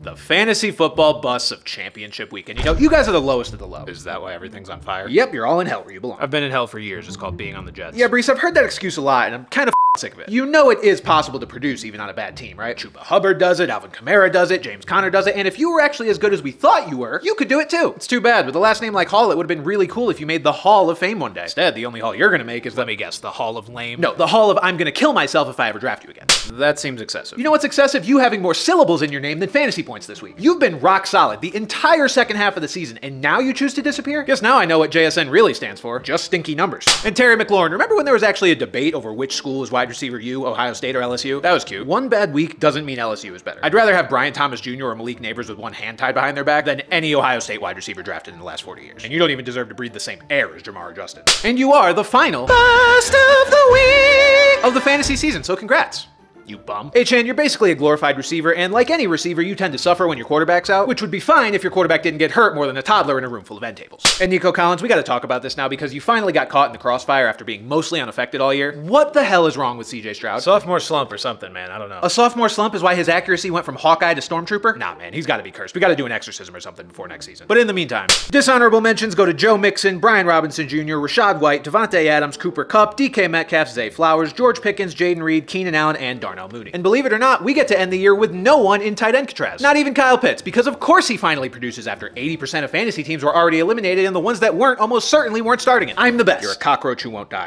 The fantasy football bus of championship weekend. You know, you guys are the lowest of the low. Is that why everything's on fire? Yep, you're all in hell where you belong. I've been in hell for years. It's called being on the Jets. Yeah, Brees, I've heard that excuse a lot, and I'm kind of sick of it. You know it is possible to produce even on a bad team, right? Chuba Hubbard does it, Alvin Kamara does it, James Conner does it, and if you were actually as good as we thought you were, you could do it too. It's too bad. With a last name like Hall, it would have been really cool if you made the Hall of Fame one day. Instead, the only Hall you're gonna make is Let me guess, the Hall of Lame? No, the Hall of I'm gonna kill myself if I ever draft you again. That seems excessive. You know what's excessive? You having more syllables in your name than fantasy points this week. You've been rock solid the entire second half of the season, and now you choose to disappear? Guess now I know what JSN really stands for. Just stinky numbers. And Terry McLaurin, remember when there was actually a debate over which school is wide receiver U, Ohio State or LSU? That was cute. One bad week doesn't mean LSU is better. I'd rather have Brian Thomas Jr. or Malik Neighbors with one hand tied behind their back than any Ohio State wide receiver drafted in the last 40 years. And you don't even deserve to breathe the same air as Jamar Justin. And you are the final bust of the week of the fantasy season, so congrats. You bum. Hey Chan, you're basically a glorified receiver, and like any receiver, you tend to suffer when your quarterback's out, which would be fine if your quarterback didn't get hurt more than a toddler in a room full of end tables. And Nico Collins, we gotta talk about this now because you finally got caught in the crossfire after being mostly unaffected all year. What the hell is wrong with CJ Stroud? Sophomore slump or something, man. I don't know. A sophomore slump is why his accuracy went from Hawkeye to Stormtrooper? Nah, man, he's gotta be cursed. We gotta do an exorcism or something before next season. But in the meantime, dishonorable mentions go to Joe Mixon, Brian Robinson Jr., Rashad White, Devontae Adams, Cooper Kupp, DK Metcalf, Zay Flowers, George Pickens, Jaden Reed, Keenan Allen, and Darnell Mooney. And believe it or not, we get to end the year with no one in tight end Catraz. Not even Kyle Pitts, because of course he finally produces after 80% of fantasy teams were already eliminated and the ones that weren't almost certainly weren't starting it. I'm the best. You're a cockroach who won't die.